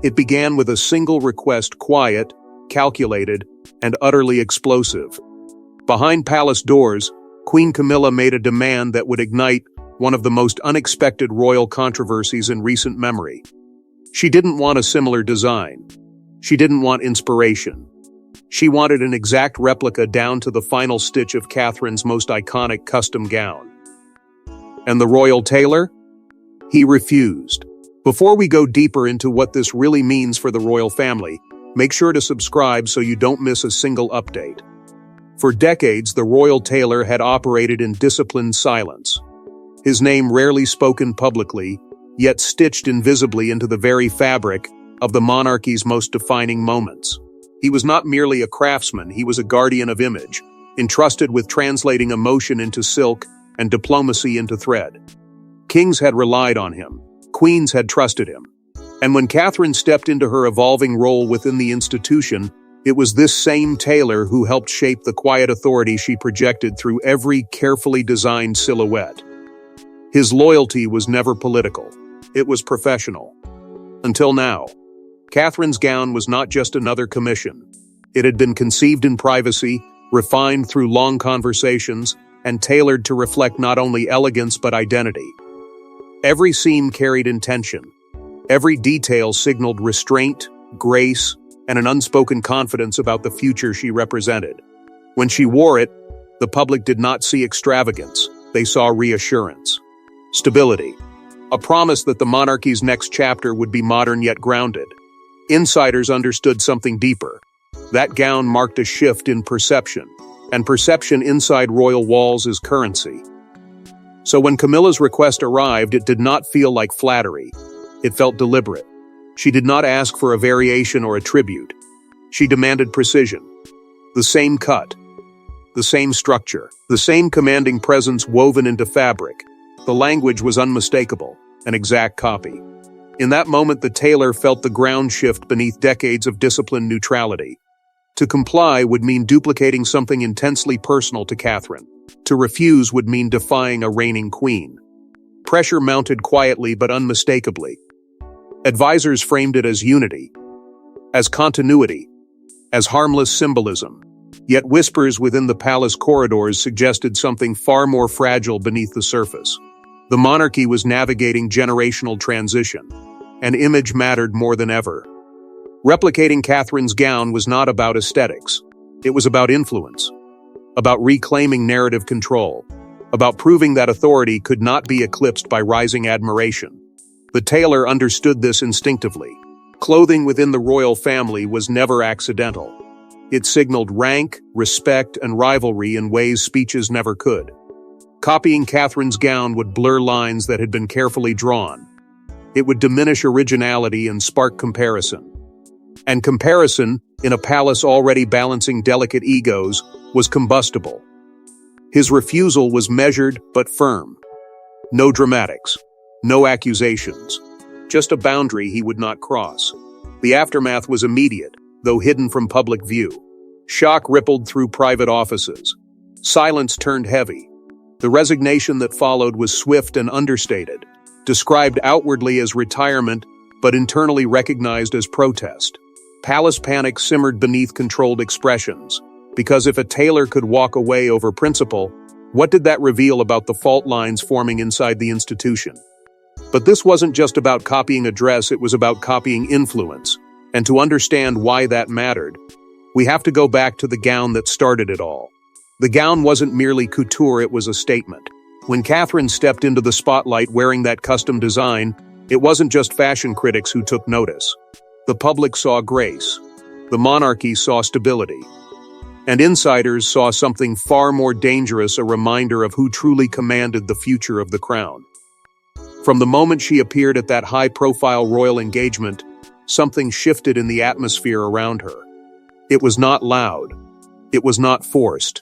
It began with a single request, quiet, calculated, and utterly explosive. Behind palace doors, Queen Camilla made a demand that would ignite one of the most unexpected royal controversies in recent memory. She didn't want a similar design. She didn't want inspiration. She wanted an exact replica down to the final stitch of Catherine's most iconic custom gown. And the royal tailor? He refused. Before we go deeper into what this really means for the royal family, make sure to subscribe so you don't miss a single update. For decades, the royal tailor had operated in disciplined silence. His name rarely spoken publicly, yet stitched invisibly into the very fabric of the monarchy's most defining moments. He was not merely a craftsman, he was a guardian of image, entrusted with translating emotion into silk and diplomacy into thread. Kings had relied on him, queens had trusted him. And when Catherine stepped into her evolving role within the institution, it was this same tailor who helped shape the quiet authority she projected through every carefully designed silhouette. His loyalty was never political, it was professional. Until now, Catherine's gown was not just another commission. It had been conceived in privacy, refined through long conversations, and tailored to reflect not only elegance but identity. Every seam carried intention. Every detail signaled restraint, grace, and an unspoken confidence about the future she represented. When she wore it, the public did not see extravagance, they saw reassurance. Stability. A promise that the monarchy's next chapter would be modern yet grounded. Insiders understood something deeper. That gown marked a shift in perception, and perception inside royal walls is currency. So when Camilla's request arrived, it did not feel like flattery. It felt deliberate. She did not ask for a variation or a tribute. She demanded precision. The same cut, the same structure, the same commanding presence woven into fabric. The language was unmistakable, an exact copy. In that moment, the tailor felt the ground shift beneath decades of disciplined neutrality. To comply would mean duplicating something intensely personal to Catherine. To refuse would mean defying a reigning queen. Pressure mounted quietly but unmistakably. Advisors framed it as unity, as continuity, as harmless symbolism. Yet whispers within the palace corridors suggested something far more fragile beneath the surface. The monarchy was navigating generational transition, and image mattered more than ever. Replicating Catherine's gown was not about aesthetics. It was about influence, about reclaiming narrative control, about proving that authority could not be eclipsed by rising admiration. The tailor understood this instinctively. Clothing within the royal family was never accidental. It signaled rank, respect, and rivalry in ways speeches never could. Copying Catherine's gown would blur lines that had been carefully drawn. It would diminish originality and spark comparison. And comparison, in a palace already balancing delicate egos, was combustible. His refusal was measured but firm. No dramatics, no accusations, just a boundary he would not cross. The aftermath was immediate, though hidden from public view. Shock rippled through private offices. Silence turned heavy. The resignation that followed was swift and understated, described outwardly as retirement, but internally recognized as protest. Palace panic simmered beneath controlled expressions, because if a tailor could walk away over principle, what did that reveal about the fault lines forming inside the institution? But this wasn't just about copying a dress, it was about copying influence. And to understand why that mattered, we have to go back to the gown that started it all. The gown wasn't merely couture, it was a statement. When Catherine stepped into the spotlight wearing that custom design, it wasn't just fashion critics who took notice. The public saw grace. The monarchy saw stability. And insiders saw something far more dangerous, a reminder of who truly commanded the future of the crown. From the moment she appeared at that high-profile royal engagement, something shifted in the atmosphere around her. It was not loud. It was not forced.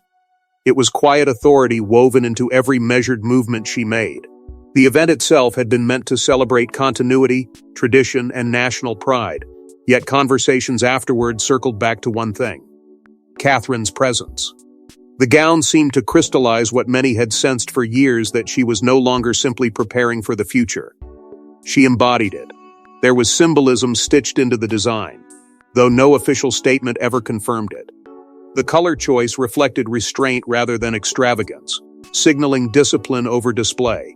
It was quiet authority woven into every measured movement she made. The event itself had been meant to celebrate continuity, tradition, and national pride, yet conversations afterward circled back to one thing: Catherine's presence. The gown seemed to crystallize what many had sensed for years, that she was no longer simply preparing for the future. She embodied it. There was symbolism stitched into the design, though no official statement ever confirmed it. The color choice reflected restraint rather than extravagance, signaling discipline over display.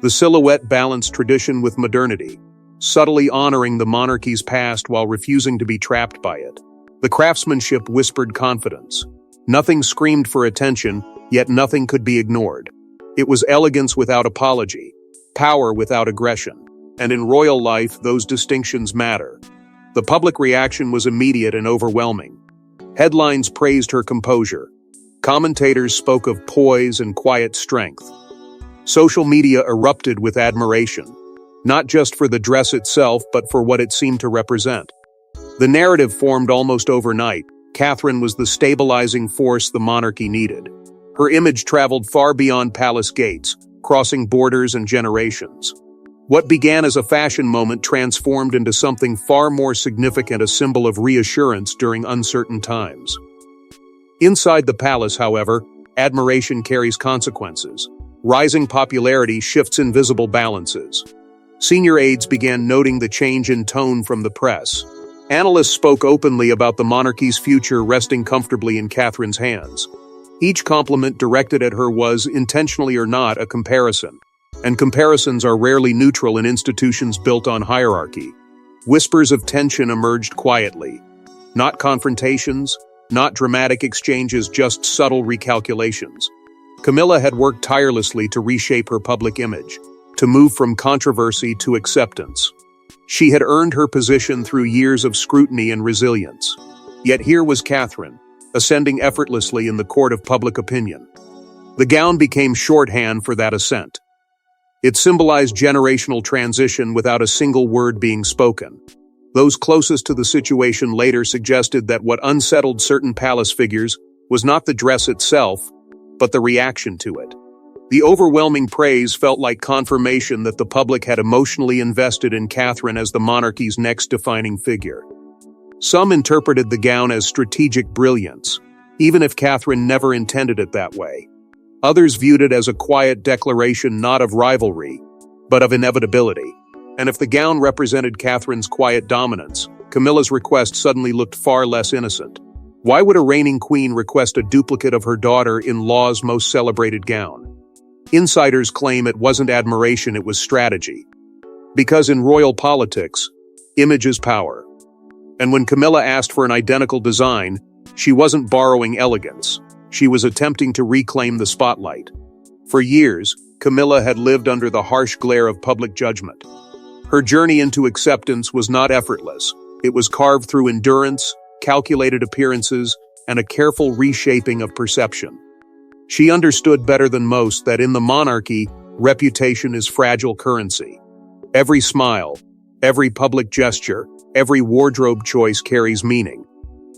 The silhouette balanced tradition with modernity, subtly honoring the monarchy's past while refusing to be trapped by it. The craftsmanship whispered confidence. Nothing screamed for attention, yet nothing could be ignored. It was elegance without apology, power without aggression, and in royal life, those distinctions matter. The public reaction was immediate and overwhelming. Headlines praised her composure. Commentators spoke of poise and quiet strength. Social media erupted with admiration, not just for the dress itself, but for what it seemed to represent. The narrative formed almost overnight. Catherine was the stabilizing force the monarchy needed. Her image traveled far beyond palace gates, crossing borders and generations. What began as a fashion moment transformed into something far more significant, a symbol of reassurance during uncertain times. Inside the palace, however, admiration carries consequences. Rising popularity shifts invisible balances. Senior aides began noting the change in tone from the press. Analysts spoke openly about the monarchy's future resting comfortably in Catherine's hands. Each compliment directed at her was, intentionally or not, a comparison. And comparisons are rarely neutral in institutions built on hierarchy. Whispers of tension emerged quietly. Not confrontations, not dramatic exchanges, just subtle recalculations. Camilla had worked tirelessly to reshape her public image, to move from controversy to acceptance. She had earned her position through years of scrutiny and resilience. Yet here was Catherine, ascending effortlessly in the court of public opinion. The gown became shorthand for that ascent. It symbolized generational transition without a single word being spoken. Those closest to the situation later suggested that what unsettled certain palace figures was not the dress itself, but the reaction to it. The overwhelming praise felt like confirmation that the public had emotionally invested in Catherine as the monarchy's next defining figure. Some interpreted the gown as strategic brilliance, even if Catherine never intended it that way. Others viewed it as a quiet declaration not of rivalry, but of inevitability. And if the gown represented Catherine's quiet dominance, Camilla's request suddenly looked far less innocent. Why would a reigning queen request a duplicate of her daughter-in-law's most celebrated gown? Insiders claim it wasn't admiration, it was strategy. Because in royal politics, image is power. And when Camilla asked for an identical design, she wasn't borrowing elegance. She was attempting to reclaim the spotlight. For years, Camilla had lived under the harsh glare of public judgment. Her journey into acceptance was not effortless. It was carved through endurance, calculated appearances, and a careful reshaping of perception. She understood better than most that in the monarchy, reputation is fragile currency. Every smile, every public gesture, every wardrobe choice carries meaning.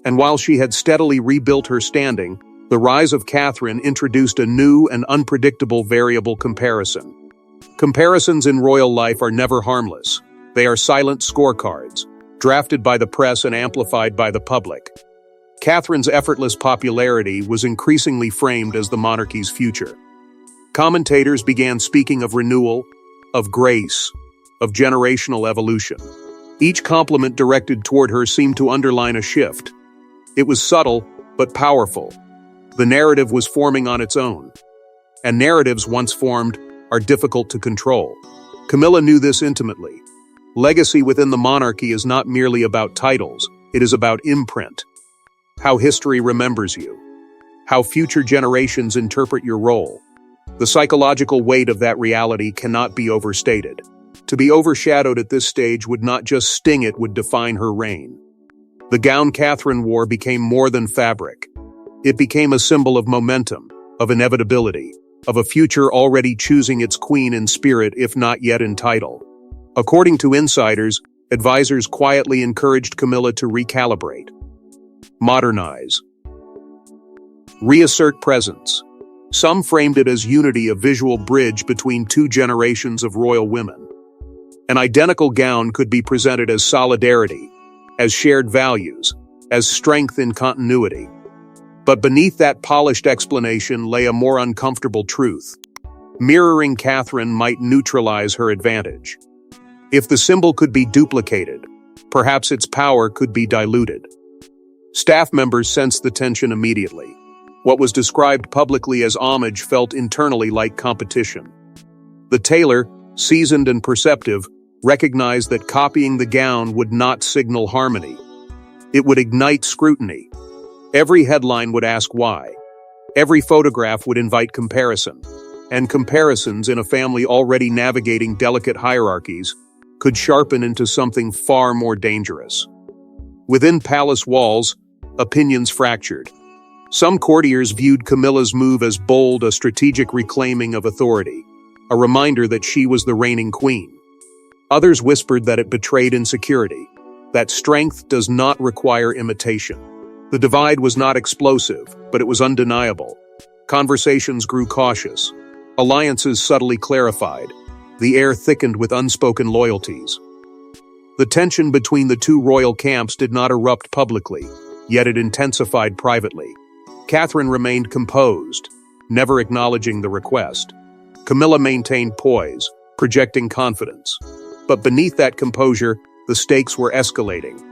And while she had steadily rebuilt her standing, the rise of Catherine introduced a new and unpredictable variable: comparison. Comparisons in royal life are never harmless. They are silent scorecards, drafted by the press and amplified by the public. Catherine's effortless popularity was increasingly framed as the monarchy's future. Commentators began speaking of renewal, of grace, of generational evolution. Each compliment directed toward her seemed to underline a shift. It was subtle, but powerful. The narrative was forming on its own. And narratives, once formed, are difficult to control. Camilla knew this intimately. Legacy within the monarchy is not merely about titles, it is about imprint. How history remembers you. How future generations interpret your role. The psychological weight of that reality cannot be overstated. To be overshadowed at this stage would not just sting, it would define her reign. The gown Catherine wore became more than fabric. It became a symbol of momentum, of inevitability, of a future already choosing its queen in spirit if not yet in title. According to insiders, advisors quietly encouraged Camilla to recalibrate, modernize, reassert presence. Some framed it as unity, a visual bridge between two generations of royal women. An identical gown could be presented as solidarity, as shared values, as strength in continuity. But beneath that polished explanation lay a more uncomfortable truth. Mirroring Catherine might neutralize her advantage. If the symbol could be duplicated, perhaps its power could be diluted. Staff members sensed the tension immediately. What was described publicly as homage felt internally like competition. The tailor, seasoned and perceptive, recognized that copying the gown would not signal harmony. It would ignite scrutiny. Every headline would ask why. Every photograph would invite comparison. And comparisons in a family already navigating delicate hierarchies could sharpen into something far more dangerous. Within palace walls, opinions fractured. Some courtiers viewed Camilla's move as bold, a strategic reclaiming of authority, a reminder that she was the reigning queen. Others whispered that it betrayed insecurity, that strength does not require imitation. The divide was not explosive, but it was undeniable. Conversations grew cautious. Alliances subtly clarified. The air thickened with unspoken loyalties. The tension between the two royal camps did not erupt publicly, yet it intensified privately. Catherine remained composed, never acknowledging the request. Camilla maintained poise, projecting confidence. But beneath that composure, the stakes were escalating.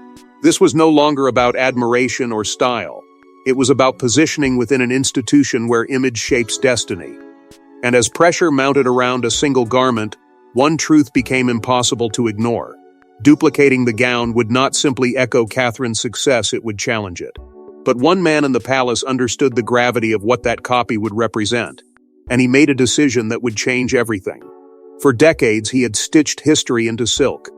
This was no longer about admiration or style. It was about positioning within an institution where image shapes destiny. And as pressure mounted around a single garment, one truth became impossible to ignore. Duplicating the gown would not simply echo Catherine's success, it would challenge it. But one man in the palace understood the gravity of what that copy would represent, and he made a decision that would change everything. For decades, he had stitched history into silk.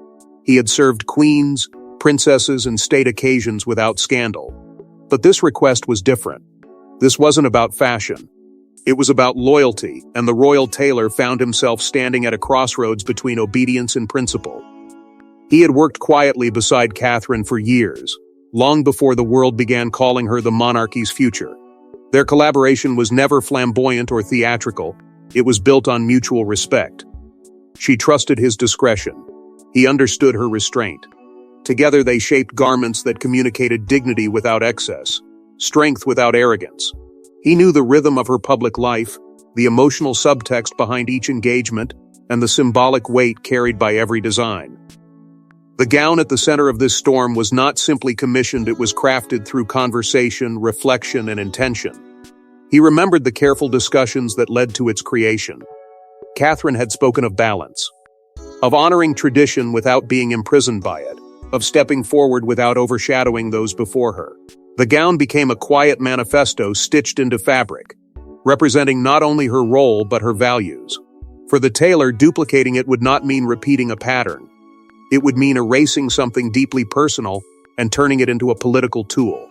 He had served queens, princesses, and state occasions without scandal. But this request was different. This wasn't about fashion. It was about loyalty, and the royal tailor found himself standing at a crossroads between obedience and principle. He had worked quietly beside Catherine for years, long before the world began calling her the monarchy's future. Their collaboration was never flamboyant or theatrical. It was built on mutual respect. She trusted his discretion. He understood her restraint. Together they shaped garments that communicated dignity without excess, strength without arrogance. He knew the rhythm of her public life, the emotional subtext behind each engagement, and the symbolic weight carried by every design. The gown at the center of this storm was not simply commissioned, it was crafted through conversation, reflection, and intention. He remembered the careful discussions that led to its creation. Catherine had spoken of balance, of honoring tradition without being imprisoned by it, of stepping forward without overshadowing those before her. The gown became a quiet manifesto stitched into fabric, representing not only her role but her values. For the tailor, duplicating it would not mean repeating a pattern. It would mean erasing something deeply personal and turning it into a political tool.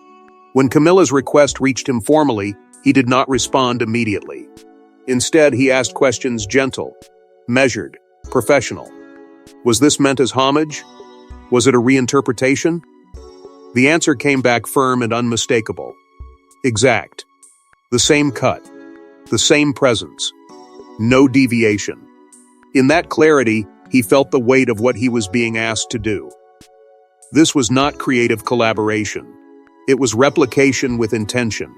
When Camilla's request reached him formally, he did not respond immediately. Instead, he asked questions gentle, measured, professional. Was this meant as homage? Was it a reinterpretation? The answer came back firm and unmistakable. Exact. The same cut. The same presence. No deviation. In that clarity, he felt the weight of what he was being asked to do. This was not creative collaboration. It was replication with intention.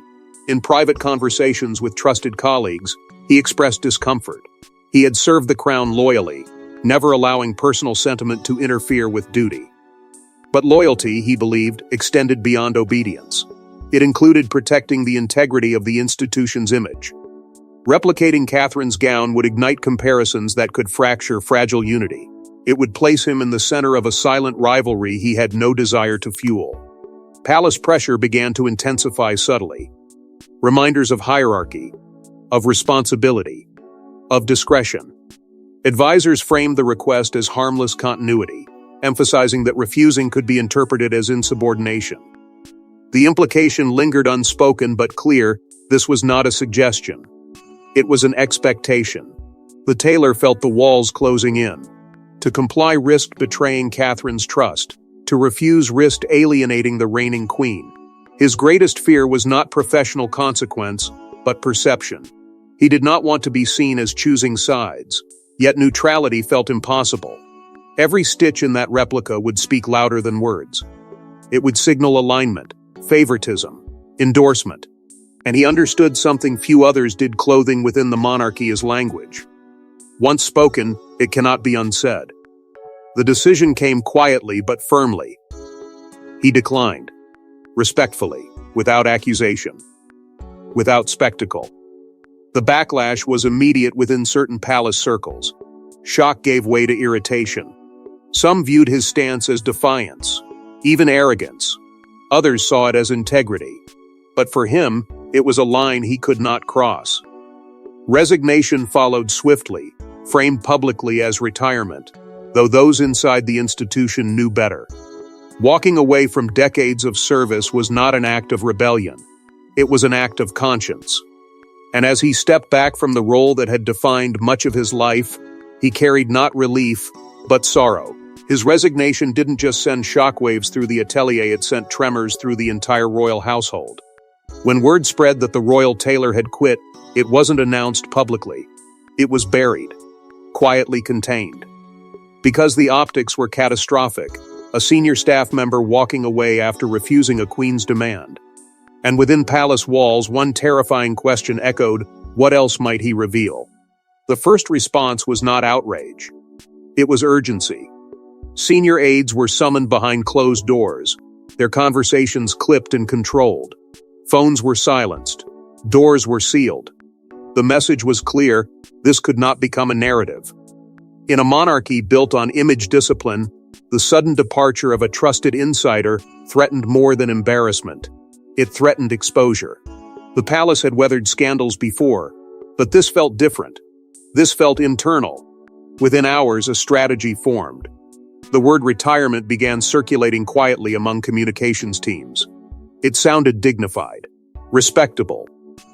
In private conversations with trusted colleagues, he expressed discomfort. He had served the crown loyally, never allowing personal sentiment to interfere with duty. But loyalty, he believed, extended beyond obedience. It included protecting the integrity of the institution's image. Replicating Catherine's gown would ignite comparisons that could fracture fragile unity. It would place him in the center of a silent rivalry he had no desire to fuel. Palace pressure began to intensify subtly. Reminders of hierarchy, of responsibility, of discretion. Advisors framed the request as harmless continuity, emphasizing that refusing could be interpreted as insubordination. The implication lingered unspoken but clear. This was not a suggestion. It was an expectation. The tailor felt the walls closing in. To comply risked betraying Catherine's trust. To refuse risked alienating the reigning queen. His greatest fear was not professional consequence, but perception. He did not want to be seen as choosing sides, yet neutrality felt impossible. Every stitch in that replica would speak louder than words. It would signal alignment, favoritism, endorsement. And he understood something few others did: clothing within the monarchy is language. Once spoken, it cannot be unsaid. The decision came quietly but firmly. He declined, respectfully, without accusation, without spectacle. The backlash was immediate within certain palace circles. Shock gave way to irritation. Some viewed his stance as defiance, even arrogance. Others saw it as integrity. But for him, it was a line he could not cross. Resignation followed swiftly, framed publicly as retirement, though those inside the institution knew better. Walking away from decades of service was not an act of rebellion. It was an act of conscience. And as he stepped back from the role that had defined much of his life, he carried not relief, but sorrow. His resignation didn't just send shockwaves through the atelier, it sent tremors through the entire royal household. When word spread that the royal tailor had quit, it wasn't announced publicly. It was buried, quietly contained. Because the optics were catastrophic, a senior staff member walking away after refusing a queen's demand. And within palace walls, one terrifying question echoed, what else might he reveal? The first response was not outrage. It was urgency. Senior aides were summoned behind closed doors, their conversations clipped and controlled. Phones were silenced. Doors were sealed. The message was clear: this could not become a narrative. In a monarchy built on image discipline, the sudden departure of a trusted insider threatened more than embarrassment. It threatened exposure. The palace had weathered scandals before, but this felt different. This felt internal. Within hours, a strategy formed. The word retirement began circulating quietly among communications teams. It sounded dignified, respectable,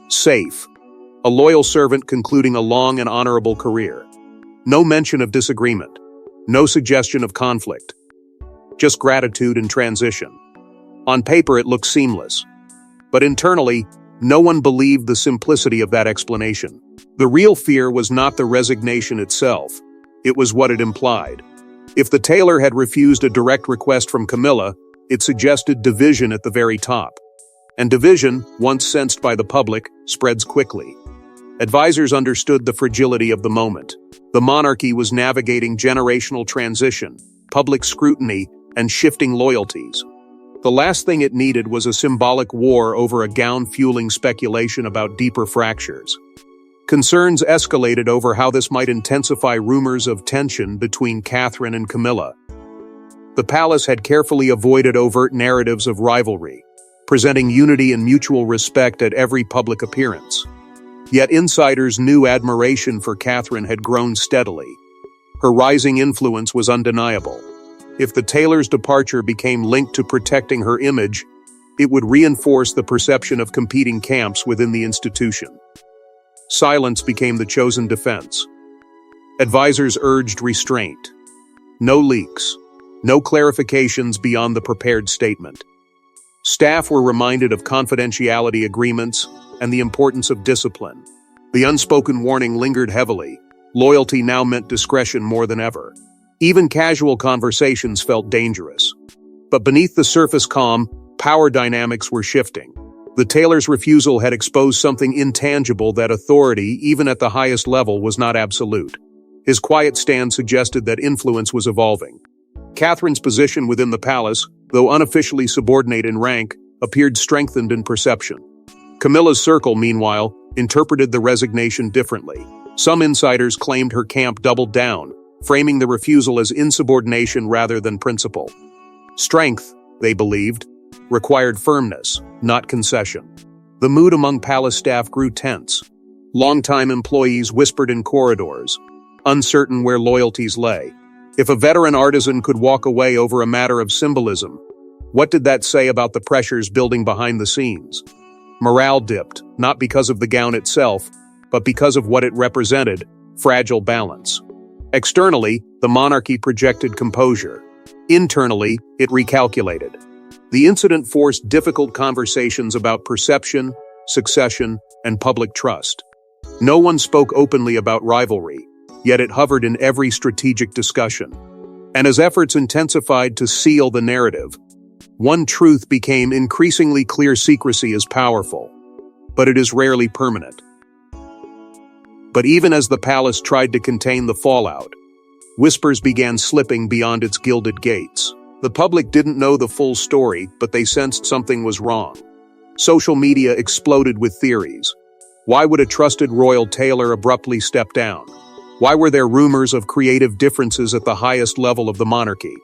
safe, a loyal servant concluding a long and honorable career. No mention of disagreement, no suggestion of conflict, just gratitude and transition. On paper, it looked seamless, but internally, no one believed the simplicity of that explanation. The real fear was not the resignation itself, it was what it implied. If the tailor had refused a direct request from Camilla, it suggested division at the very top. And division, once sensed by the public, spreads quickly. Advisors understood the fragility of the moment. The monarchy was navigating generational transition, public scrutiny, and shifting loyalties. The last thing it needed was a symbolic war over a gown, fueling speculation about deeper fractures. Concerns escalated over how this might intensify rumors of tension between Catherine and Camilla. The palace had carefully avoided overt narratives of rivalry, presenting unity and mutual respect at every public appearance. Yet insiders knew admiration for Catherine had grown steadily. Her rising influence was undeniable. If the tailor's departure became linked to protecting her image, it would reinforce the perception of competing camps within the institution. Silence became the chosen defense. Advisors urged restraint. No leaks. No clarifications beyond the prepared statement. Staff were reminded of confidentiality agreements and the importance of discipline. The unspoken warning lingered heavily. Loyalty now meant discretion more than ever. Even casual conversations felt dangerous. But beneath the surface calm, power dynamics were shifting. The tailor's refusal had exposed something intangible, that authority, even at the highest level, was not absolute. His quiet stand suggested that influence was evolving. Catherine's position within the palace, though unofficially subordinate in rank, appeared strengthened in perception. Camilla's circle, meanwhile, interpreted the resignation differently. Some insiders claimed her camp doubled down, framing the refusal as insubordination rather than principle. Strength, they believed, required firmness, not concession. The mood among palace staff grew tense. Longtime employees whispered in corridors, uncertain where loyalties lay. If a veteran artisan could walk away over a matter of symbolism, what did that say about the pressures building behind the scenes? Morale dipped, not because of the gown itself, but because of what it represented: fragile balance. Externally, the monarchy projected composure. Internally, it recalculated. The incident forced difficult conversations about perception, succession, and public trust. No one spoke openly about rivalry, yet it hovered in every strategic discussion. And as efforts intensified to seal the narrative, one truth became increasingly clear: secrecy is powerful, but it is rarely permanent. But even as the palace tried to contain the fallout, Whispers began slipping beyond its gilded gates. The public didn't know the full story, but they sensed something was wrong. Social media exploded with theories. Why would a trusted royal Tailor abruptly step down? Why were there rumors of creative differences at the highest level of the monarchy?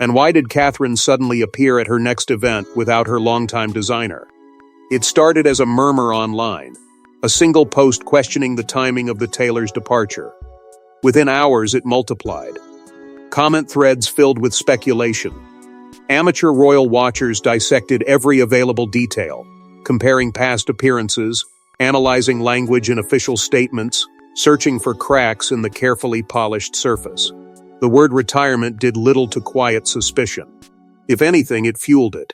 And why did Catherine suddenly appear at her next event without her longtime designer? It started as a murmur online, a single post questioning the timing of the Tailor's departure. Within hours, it multiplied. Comment threads filled with speculation. Amateur royal watchers dissected every available detail, comparing past appearances, analyzing language in official statements, searching for cracks in the carefully polished surface. The word retirement did little to quiet suspicion. If anything, it fueled it.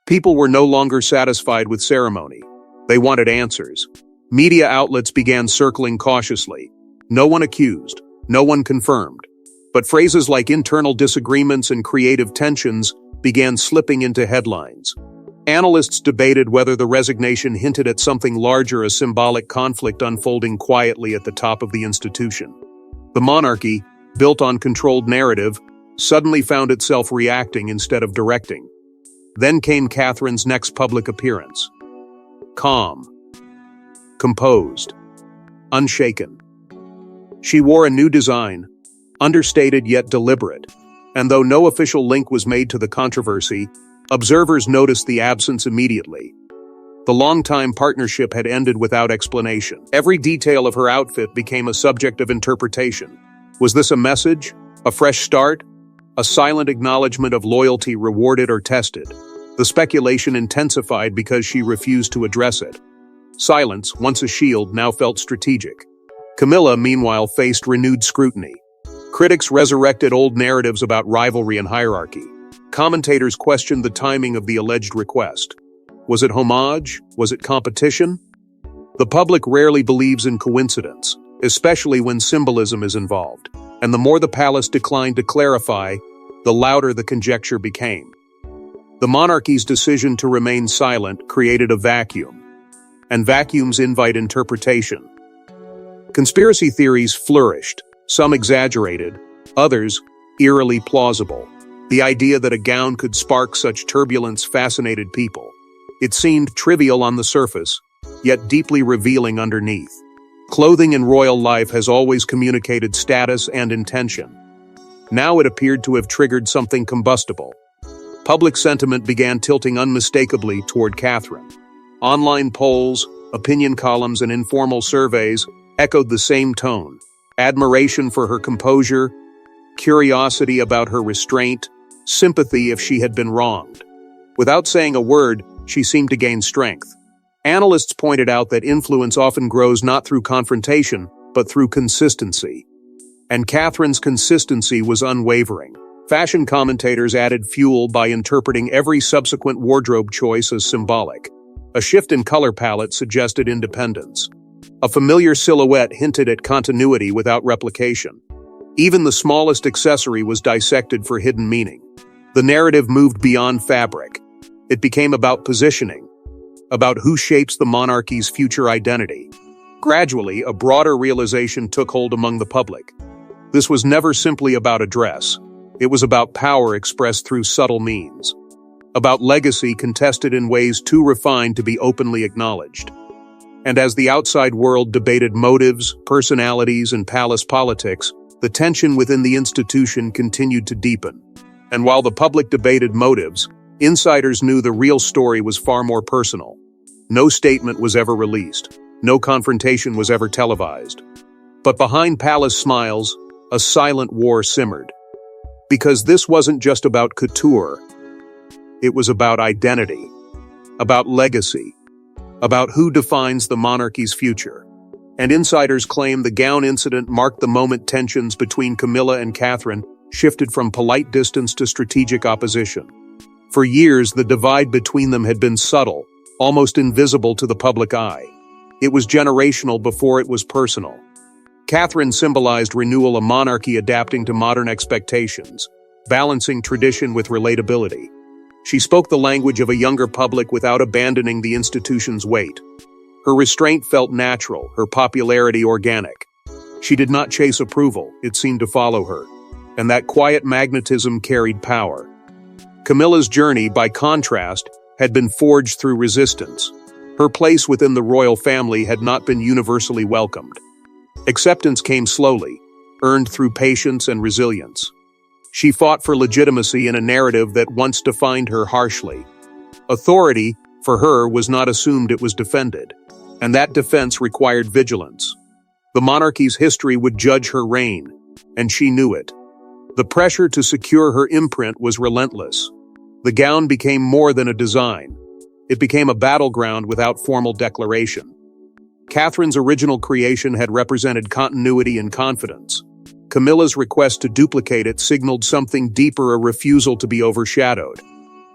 People were no longer satisfied with ceremony. They wanted answers. Media outlets began circling cautiously. No one accused, no one confirmed. But phrases like internal disagreements and creative tensions began slipping into headlines. Analysts debated whether the resignation hinted at something larger, a symbolic conflict unfolding quietly at the top of the institution. The monarchy, built on controlled narrative, suddenly found itself reacting instead of directing. Then came Catherine's next public appearance. Calm. Composed. Unshaken. She wore a new design, understated yet deliberate, and though no official link was made to the controversy, observers noticed the absence immediately. The long-time partnership had ended without explanation. Every detail of her outfit became a subject of interpretation. Was this a message? A fresh start? A silent acknowledgement of loyalty rewarded or tested? The speculation intensified because she refused to address it. Silence, once a shield, now felt strategic. Camilla, meanwhile, faced renewed scrutiny. Critics resurrected old narratives about rivalry and hierarchy. Commentators questioned the timing of the alleged request. Was it homage? Was it competition? The public rarely believes in coincidence, especially when symbolism is involved. And the more the palace declined to clarify, the louder the conjecture became. The monarchy's decision to remain silent created a vacuum, and vacuums invite interpretation. Conspiracy theories flourished, some exaggerated, others eerily plausible. The idea that a gown could spark such turbulence fascinated people. It seemed trivial on the surface, yet deeply revealing underneath. Clothing in royal life has always communicated status and intention. Now it appeared to have triggered something combustible. Public sentiment began tilting unmistakably toward Catherine. Online polls, opinion columns, and informal surveys echoed the same tone: admiration for her composure, curiosity about her restraint, sympathy if she had been wronged. Without saying a word, she seemed to gain strength. Analysts pointed out that influence often grows not through confrontation, but through consistency. And Catherine's consistency was unwavering. Fashion commentators added fuel by interpreting every subsequent wardrobe choice as symbolic. A shift in color palette suggested independence. A familiar silhouette hinted at continuity without replication. Even the smallest accessory was dissected for hidden meaning. The narrative moved beyond fabric. It became about positioning, about who shapes the monarchy's future identity. Gradually, a broader realization took hold among the public. This was never simply about a dress. It was about power expressed through subtle means. About legacy contested in ways too refined to be openly acknowledged. And as the outside world debated motives, personalities, and palace politics, the tension within the institution continued to deepen. And while the public debated motives, insiders knew the real story was far more personal. No statement was ever released. No confrontation was ever televised. But behind palace smiles, a silent war simmered. Because this wasn't just about couture. It was about identity, about legacy, about who defines the monarchy's future. And insiders claim the gown incident marked the moment tensions between Camilla and Catherine shifted from polite distance to strategic opposition. For years, the divide between them had been subtle, almost invisible to the public eye. It was generational before it was personal. Catherine symbolized renewal, a monarchy adapting to modern expectations, balancing tradition with relatability. She spoke the language of a younger public without abandoning the institution's weight. Her restraint felt natural, her popularity organic. She did not chase approval, it seemed to follow her. and that quiet magnetism carried power. Camilla's journey, by contrast, had been forged through resistance. Her place within the royal family had not been universally welcomed. Acceptance came slowly, earned through patience and resilience. She fought for legitimacy in a narrative that once defined her harshly. Authority, for her, was not assumed, it was defended, and that defense required vigilance. The monarchy's history would judge her reign, and she knew it. The pressure to secure her imprint was relentless. The gown became more than a design. It became a battleground without formal declaration. Catherine's original creation had represented continuity and confidence. Camilla's request to duplicate it signaled something deeper, a refusal to be overshadowed.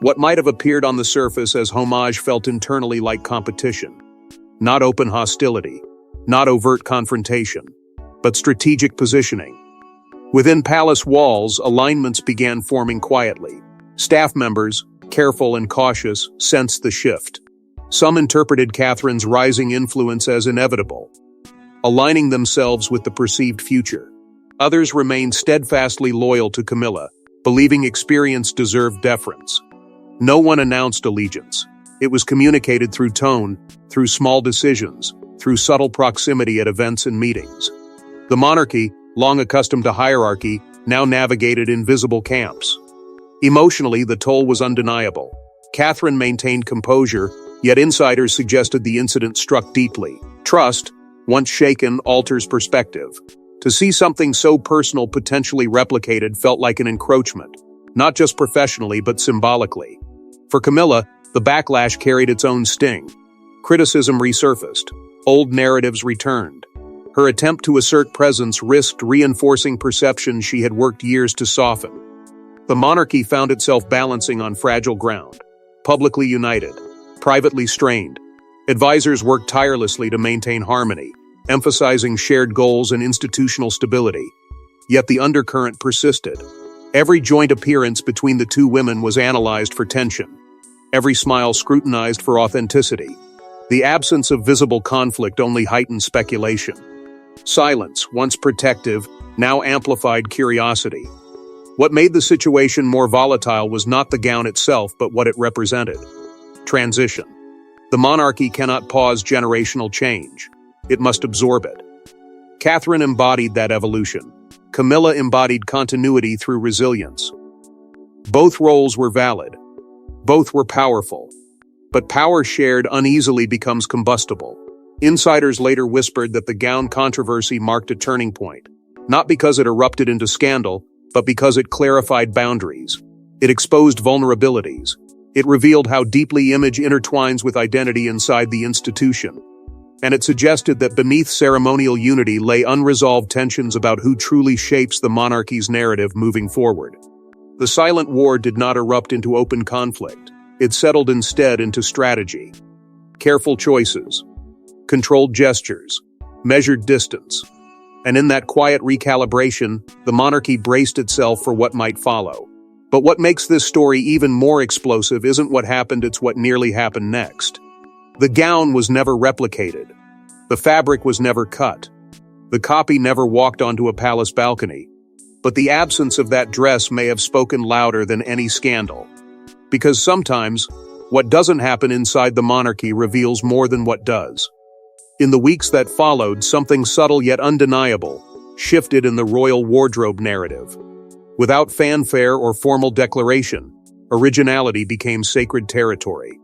What might have appeared on the surface as homage felt internally like competition. Not open hostility, not overt confrontation, but strategic positioning. Within palace walls, alignments began forming quietly. Staff members, careful and cautious, sensed the shift. Some interpreted Catherine's rising influence as inevitable, aligning themselves with the perceived future. Others remained steadfastly loyal to Camilla, believing experience deserved deference. No one announced allegiance. It was communicated through tone, through small decisions, through subtle proximity at events and meetings. The monarchy, long accustomed to hierarchy, now navigated invisible camps. Emotionally, the toll was undeniable. Catherine maintained composure, yet insiders suggested the incident struck deeply. Trust, once shaken, alters perspective. To see something so personal potentially replicated felt like an encroachment, not just professionally but symbolically. For Camilla, the backlash carried its own sting. Criticism resurfaced. Old narratives returned. Her attempt to assert presence risked reinforcing perceptions she had worked years to soften. The monarchy found itself balancing on fragile ground. Publicly united, privately strained. Advisors worked tirelessly to maintain harmony, emphasizing shared goals and institutional stability. Yet the undercurrent persisted. Every joint appearance between the two women was analyzed for tension. Every smile scrutinized for authenticity. The absence of visible conflict only heightened speculation. Silence, once protective, now amplified curiosity. What made the situation more volatile was not the gown itself, but what it represented. Transition. The monarchy cannot pause generational change. It must absorb it. Catherine embodied that evolution. Camilla embodied continuity through resilience. Both roles were valid. Both were powerful. But power shared uneasily becomes combustible. Insiders later whispered that the gown controversy marked a turning point, not because it erupted into scandal, but because it clarified boundaries. It exposed vulnerabilities. It revealed how deeply image intertwines with identity inside the institution. And it suggested that beneath ceremonial unity lay unresolved tensions about who truly shapes the monarchy's narrative moving forward. The silent war did not erupt into open conflict. It settled instead into strategy. Careful choices, controlled gestures, measured distance. And in that quiet recalibration, the monarchy braced itself for what might follow. But what makes this story even more explosive isn't what happened, it's what nearly happened next. The gown was never replicated. The fabric was never cut. The copy never walked onto a palace balcony. But the absence of that dress may have spoken louder than any scandal. Because sometimes, what doesn't happen inside the monarchy reveals more than what does. In the weeks that followed, something subtle yet undeniable shifted in the royal wardrobe narrative. Without fanfare or formal declaration, originality became sacred territory.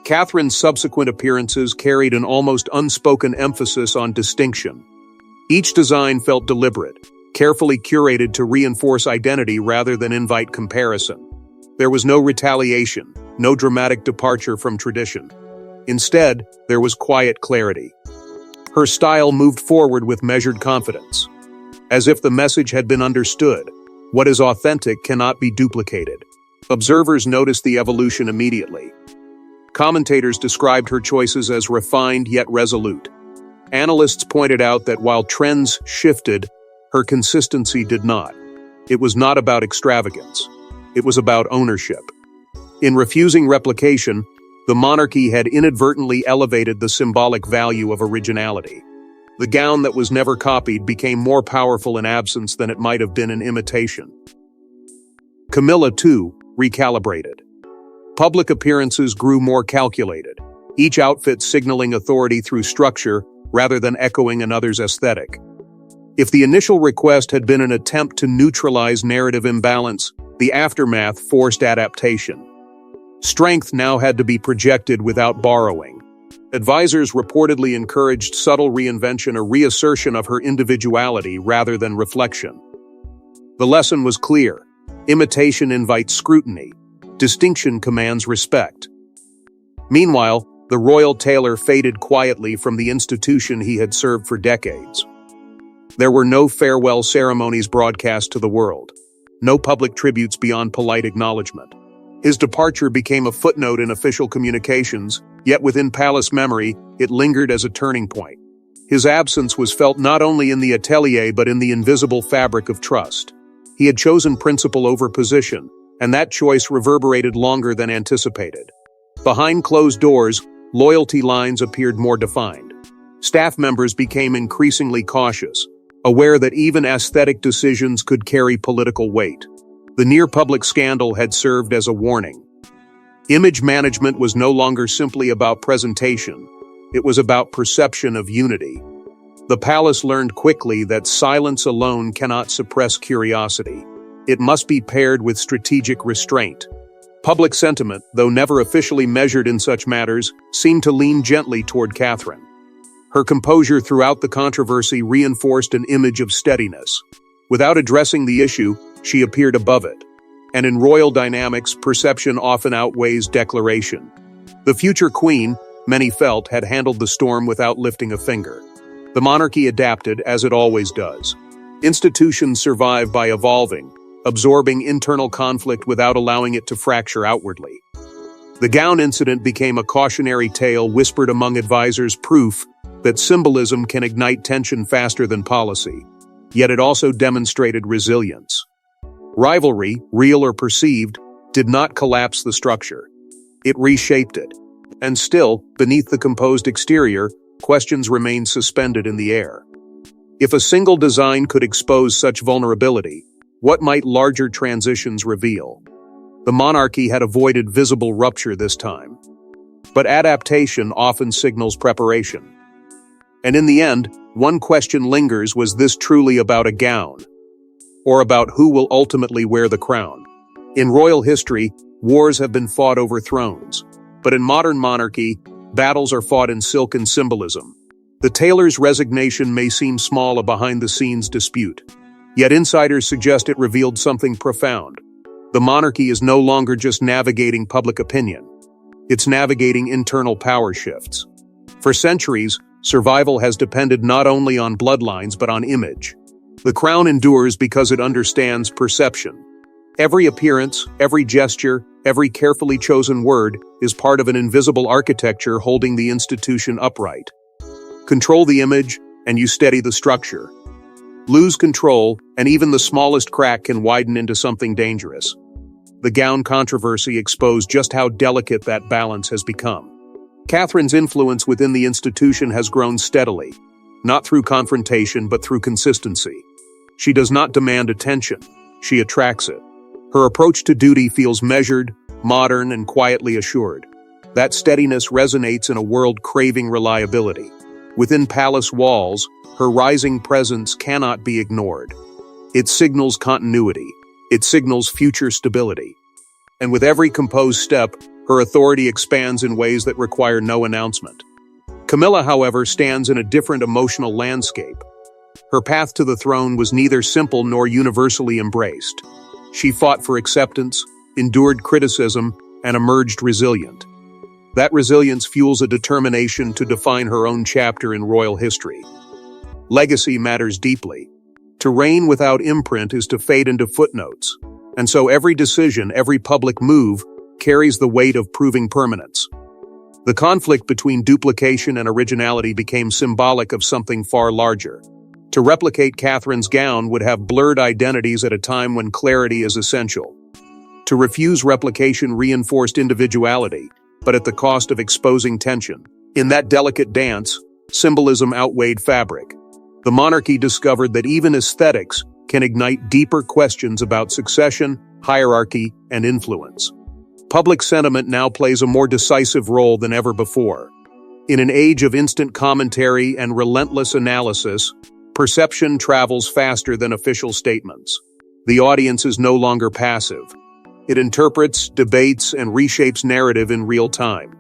Catherine's subsequent appearances carried an almost unspoken emphasis on distinction. Each design felt deliberate, carefully curated to reinforce identity rather than invite comparison. There was no retaliation, no dramatic departure from tradition. Instead, there was quiet clarity. Her style moved forward with measured confidence. As if the message had been understood, what is authentic cannot be duplicated. Observers noticed the evolution immediately. Commentators described her choices as refined yet resolute. Analysts pointed out that while trends shifted, her consistency did not. It was not about extravagance. It was about ownership. In refusing replication, the monarchy had inadvertently elevated the symbolic value of originality. The gown that was never copied became more powerful in absence than it might have been in imitation. Camilla, too, recalibrated. Public appearances grew more calculated, each outfit signaling authority through structure rather than echoing another's aesthetic. If the initial request had been an attempt to neutralize narrative imbalance, the aftermath forced adaptation. Strength now had to be projected without borrowing. Advisors reportedly encouraged subtle reinvention or reassertion of her individuality rather than reflection. The lesson was clear. Imitation invites scrutiny. Distinction commands respect. Meanwhile, the royal tailor faded quietly from the institution he had served for decades. There were no farewell ceremonies broadcast to the world, no public tributes beyond polite acknowledgement. His departure became a footnote in official communications, yet within palace memory, it lingered as a turning point. His absence was felt not only in the atelier but in the invisible fabric of trust. He had chosen principle over position, and that choice reverberated longer than anticipated. Behind closed doors, loyalty lines appeared more defined. Staff members became increasingly cautious, aware that even aesthetic decisions could carry political weight. The near-public scandal had served as a warning. Image management was no longer simply about presentation. It was about perception of unity. The palace learned quickly that silence alone cannot suppress curiosity. It must be paired with strategic restraint. Public sentiment, though never officially measured in such matters, seemed to lean gently toward Catherine. Her composure throughout the controversy reinforced an image of steadiness. Without addressing the issue, she appeared above it. And in royal dynamics, perception often outweighs declaration. The future queen, many felt, had handled the storm without lifting a finger. The monarchy adapted, as it always does. Institutions survive by evolving, absorbing internal conflict without allowing it to fracture outwardly. The gown incident became a cautionary tale whispered among advisors, proof that symbolism can ignite tension faster than policy. Yet it also demonstrated resilience. Rivalry, real or perceived, did not collapse the structure. It reshaped it. And still, beneath the composed exterior, questions remained suspended in the air. If a single design could expose such vulnerability, what might larger transitions reveal? The monarchy had avoided visible rupture this time. But adaptation often signals preparation. And in the end, one question lingers: was this truly about a gown? Or about who will ultimately wear the crown? In royal history, wars have been fought over thrones. But in modern monarchy, battles are fought in silk and symbolism. The tailor's resignation may seem small, a behind-the-scenes dispute. Yet insiders suggest it revealed something profound. The monarchy is no longer just navigating public opinion. It's navigating internal power shifts. For centuries, survival has depended not only on bloodlines but on image. The crown endures because it understands perception. Every appearance, every gesture, every carefully chosen word is part of an invisible architecture holding the institution upright. Control the image, and you steady the structure. Lose control, and even the smallest crack can widen into something dangerous. The gown controversy exposed just how delicate that balance has become. Catherine's influence within the institution has grown steadily, not through confrontation but through consistency. She does not demand attention, she attracts it. Her approach to duty feels measured, modern, and quietly assured. That steadiness resonates in a world craving reliability. Within palace walls, her rising presence cannot be ignored. It signals continuity. It signals future stability. And with every composed step, her authority expands in ways that require no announcement. Camilla, however, stands in a different emotional landscape. Her path to the throne was neither simple nor universally embraced. She fought for acceptance, endured criticism, and emerged resilient. That resilience fuels a determination to define her own chapter in royal history. Legacy matters deeply. To reign without imprint is to fade into footnotes. And so every decision, every public move, carries the weight of proving permanence. The conflict between duplication and originality became symbolic of something far larger. To replicate Catherine's gown would have blurred identities at a time when clarity is essential. To refuse replication reinforced individuality, but at the cost of exposing tension. In that delicate dance, symbolism outweighed fabric. The monarchy discovered that even aesthetics can ignite deeper questions about succession, hierarchy, and influence. Public sentiment now plays a more decisive role than ever before. In an age of instant commentary and relentless analysis, perception travels faster than official statements. The audience is no longer passive. It interprets, debates, and reshapes narrative in real time.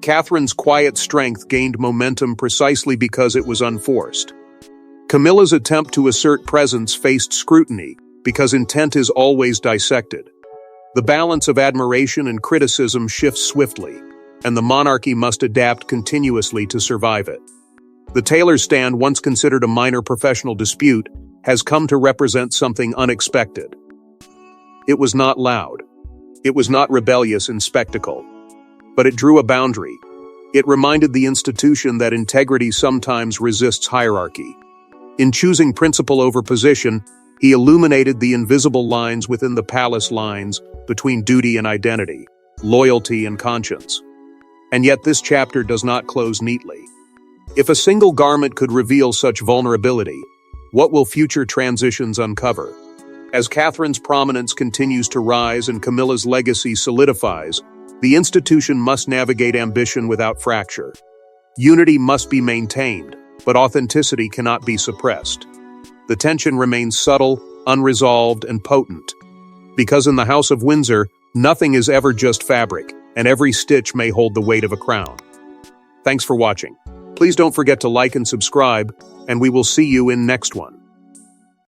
Catherine's quiet strength gained momentum precisely because it was unforced. Camilla's attempt to assert presence faced scrutiny because intent is always dissected. The balance of admiration and criticism shifts swiftly, and the monarchy must adapt continuously to survive it. The Tailor stand, once considered a minor professional dispute, has come to represent something unexpected. It was not loud. It was not rebellious in spectacle. But it drew a boundary. It reminded the institution that integrity sometimes resists hierarchy. In choosing principle over position, he illuminated the invisible lines within the palace lines between duty and identity, loyalty and conscience. And yet this chapter does not close neatly. If a single garment could reveal such vulnerability, what will future transitions uncover? As Catherine's prominence continues to rise and Camilla's legacy solidifies, the institution must navigate ambition without fracture. Unity must be maintained, but authenticity cannot be suppressed. The tension remains subtle, unresolved, and potent. Because in the House of Windsor, nothing is ever just fabric, and every stitch may hold the weight of a crown. Thanks for watching. Please don't forget to like and subscribe, and we will see you in next one.